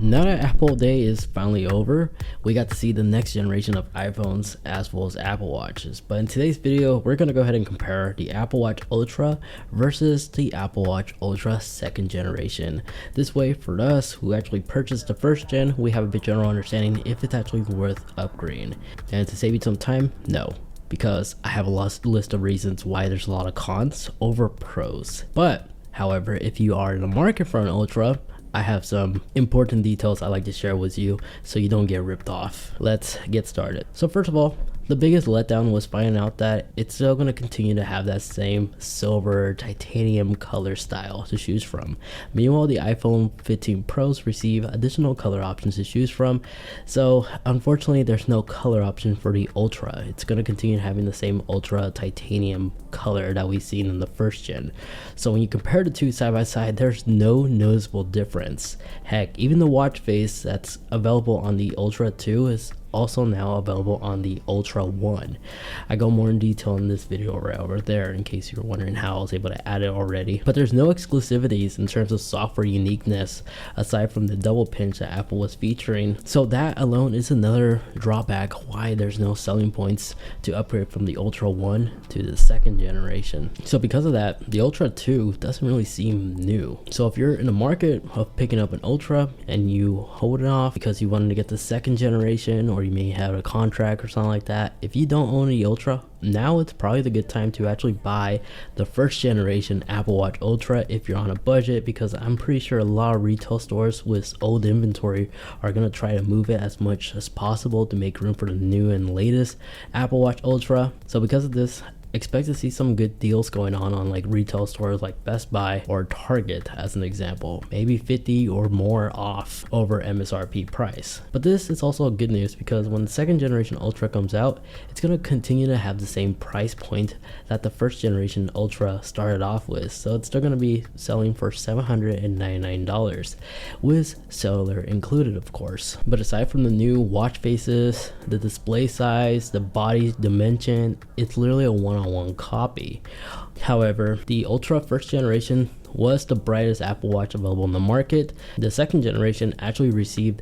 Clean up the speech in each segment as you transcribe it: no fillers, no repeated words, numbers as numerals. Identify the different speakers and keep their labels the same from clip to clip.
Speaker 1: Now that Apple Day is finally over, we got to see the next generation of iPhones as well as Apple Watches. But in today's video, we're going to go ahead and compare the Apple Watch Ultra versus the Apple Watch Ultra second generation. This way, for us who actually purchased the first gen, we have a bit general understanding if it's actually worth upgrading. And to save you some time, no, because I have a list of reasons why there's a lot of cons over pros. But however, if you are in the market for an Ultra, I have some important details I'd like to share with you so you don't get ripped off. Let's get started. So first of all, the biggest letdown was finding out that it's still going to continue to have that same silver titanium color style to choose from. Meanwhile, the iPhone 15 Pros receive additional color options to choose from. So unfortunately, there's no color option for the Ultra. It's going to continue having the same Ultra titanium color that we've seen in the first gen. So when you compare the two side by side, there's no noticeable difference. Heck, even the watch face that's available on the Ultra 2 is also now available on the Ultra 1. I go more in detail in this video right over there in case you're wondering how I was able to add it already. But there's no exclusivities in terms of software uniqueness aside from the double pinch that Apple was featuring. So that alone is another drawback why there's no selling points to upgrade from the Ultra 1 to the second generation. So because of that, the Ultra 2 doesn't really seem new. So if you're in the market of picking up an Ultra and you hold it off because you wanted to get the second generation, or you may have a contract or something like that, if you don't own the Ultra, now it's probably the good time to actually buy the first generation Apple Watch Ultra if you're on a budget, because I'm pretty sure a lot of retail stores with old inventory are going to try to move it as much as possible to make room for the new and latest Apple Watch Ultra. So because of this, expect to see some good deals going on like retail stores like Best Buy or Target as an example, maybe 50 or more off over MSRP price. But this is also good news because when the second generation Ultra comes out, it's going to continue to have the same price point that the first generation Ultra started off with. So it's still going to be selling for $799 with cellular included, of course. But aside from the new watch faces, the display size, the body dimension, it's literally a one-on-one copy. However, the Ultra first generation was the brightest Apple Watch available in the market. The second generation actually received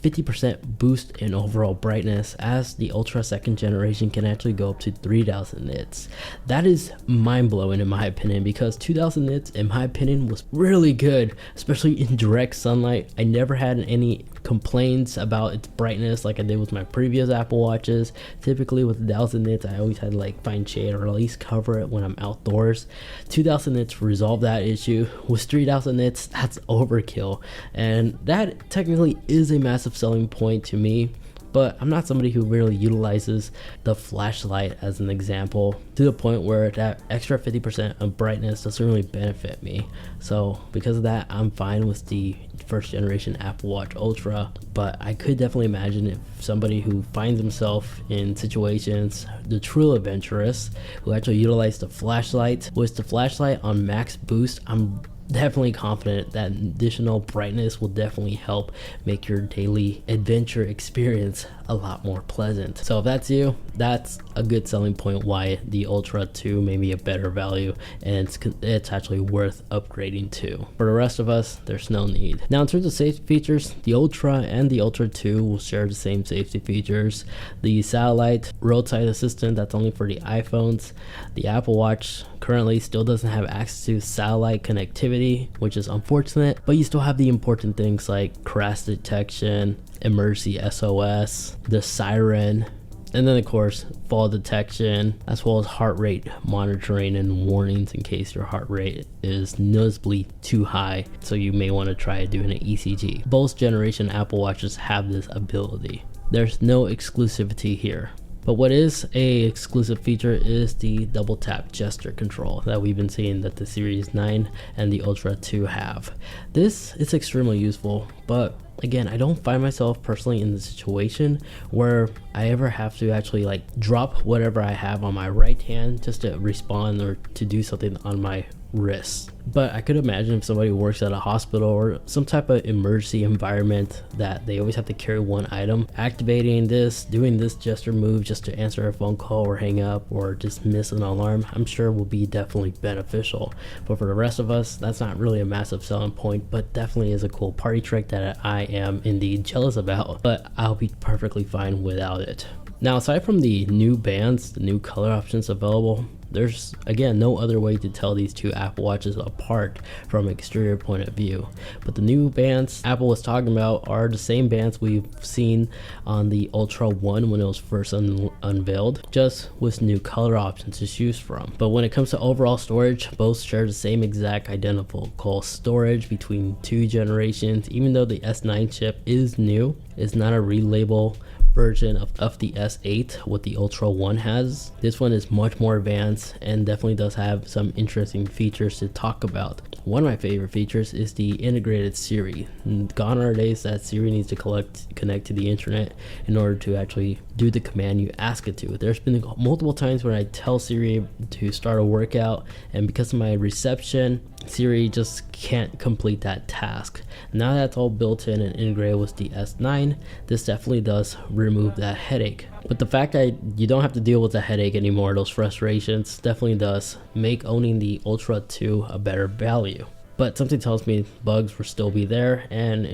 Speaker 1: 50% boost in overall brightness, as the Ultra second generation can actually go up to 3000 nits. That is mind-blowing in my opinion, because 2000 nits in my opinion was really good, especially in direct sunlight. I never had any complaints about its brightness like I did with my previous Apple Watches. Typically with 1000 nits I always had to like find shade or at least cover it when I'm outdoors. 2000 nits resolved that issue. With 3000 nits, that's overkill, and that technically is a massive selling point to me. But I'm not somebody who really utilizes the flashlight as an example to the point where that extra 50% of brightness doesn't really benefit me. So because of that, I'm fine with the first generation Apple Watch Ultra. But I could definitely imagine if somebody who finds himself in situations, the true adventurous who actually utilize the flashlight, with the flashlight on max boost, I'm definitely confident that additional brightness will definitely help make your daily adventure experience a lot more pleasant. So if that's you, that's a good selling point why the Ultra 2 may be a better value, and it's actually worth upgrading to. For the rest of us, there's no need. Now in terms of safety features, the Ultra and the Ultra 2 will share the same safety features. The satellite roadside assistant, that's only for the iPhones. The Apple Watch currently still doesn't have access to satellite connectivity, which is unfortunate, but you still have the important things like crash detection, emergency SOS, the siren, and then of course fall detection, as well as heart rate monitoring and warnings in case your heart rate is noticeably too high, so you may want to try doing an ECG. Both generation Apple Watches have this ability. There's no exclusivity here. But what is a exclusive feature is the double tap gesture control that we've been seeing that the Series 9 and the Ultra 2 have. This is extremely useful, but again, I don't find myself personally in the situation where I ever have to actually like drop whatever I have on my right hand just to respond or to do something on my wrist. But I could imagine if somebody works at a hospital or some type of emergency environment that they always have to carry one item, activating this, doing this gesture move just to answer a phone call or hang up or just miss an alarm, I'm sure will be definitely beneficial. But for the rest of us, that's not really a massive selling point, but definitely is a cool party trick that I am indeed jealous about, but I'll be perfectly fine without it. Now, aside from the new bands, the new color options available, there's again no other way to tell these two Apple Watches apart from an exterior point of view. But the new bands Apple was talking about are the same bands we've seen on the Ultra 1 when it was first unveiled, just with new color options to choose from. But when it comes to overall storage, both share the same exact identical storage between two generations. Even though the S9 chip is new, it's not a relabel version of the S8 what the Ultra 1 has. This one is much more advanced and definitely does have some interesting features to talk about. One of my favorite features is the integrated Siri. Gone are days that Siri needs to connect to the internet in order to actually do the command you ask it to. There's been multiple times when I tell Siri to start a workout, and because of my reception, Siri just can't complete that task. Now that's all built in and integrated with the S9, this definitely does remove that headache. But the fact that you don't have to deal with the headache anymore, those frustrations, definitely does make owning the Ultra 2 a better value. But something tells me bugs will still be there, and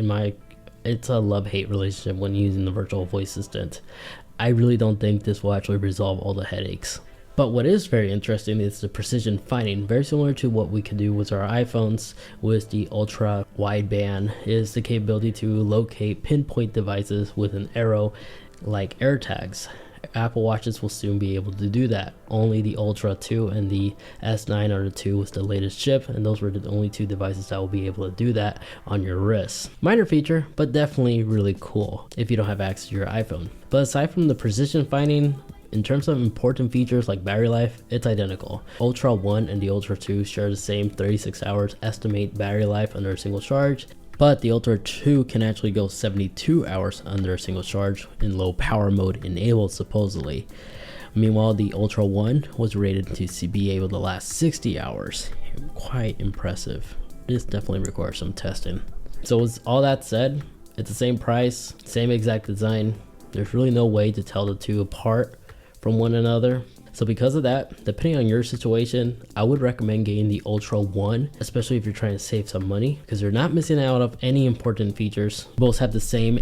Speaker 1: it's a love-hate relationship when using the virtual voice assistant. I really don't think this will actually resolve all the headaches. But what is very interesting is the precision finding, very similar to what we can do with our iPhones with the ultra wideband, is the capability to locate pinpoint devices with an arrow like AirTags. Apple Watches will soon be able to do that. Only the Ultra 2 and the S9 are the two with the latest chip, and those were the only two devices that will be able to do that on your wrist. Minor feature, but definitely really cool if you don't have access to your iPhone. But aside from the precision finding, in terms of important features like battery life, it's identical. Ultra 1 and the Ultra 2 share the same 36 hours estimate battery life under a single charge, but the Ultra 2 can actually go 72 hours under a single charge in low power mode enabled supposedly. Meanwhile, the Ultra 1 was rated to be able to last 60 hours. Quite impressive. This definitely requires some testing. So with all that said, it's the same price, same exact design. There's really no way to tell the two apart from one another. So because of that, depending on your situation, I would recommend getting the Ultra 1, especially if you're trying to save some money, because you're not missing out of any important features. Both have the same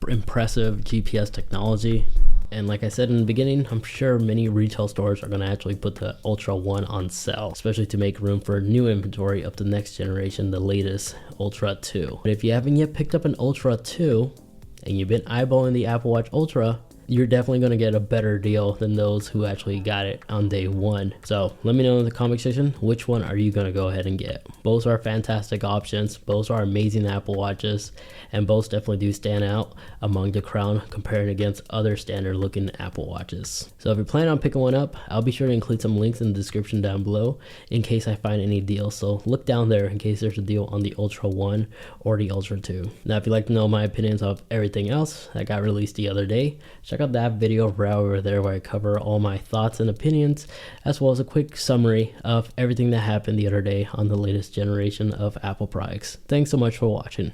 Speaker 1: impressive GPS technology. And like I said in the beginning, I'm sure many retail stores are going to actually put the Ultra 1 on sale, especially to make room for new inventory of the next generation, the latest Ultra 2. But if you haven't yet picked up an Ultra 2 and you've been eyeballing the Apple Watch Ultra, you're definitely going to get a better deal than those who actually got it on day one. So let me know in the comment section, which one are you going to go ahead and get? Both are fantastic options. Both are amazing Apple Watches, and both definitely do stand out among the crowd comparing against other standard looking Apple Watches. So if you're planning on picking one up, I'll be sure to include some links in the description down below in case I find any deals. So look down there in case there's a deal on the Ultra 1 or the Ultra 2. Now, if you'd like to know my opinions of everything else that got released the other day, check out that video right over there where I cover all my thoughts and opinions, as well as a quick summary of everything that happened the other day on the latest generation of Apple products. Thanks so much for watching.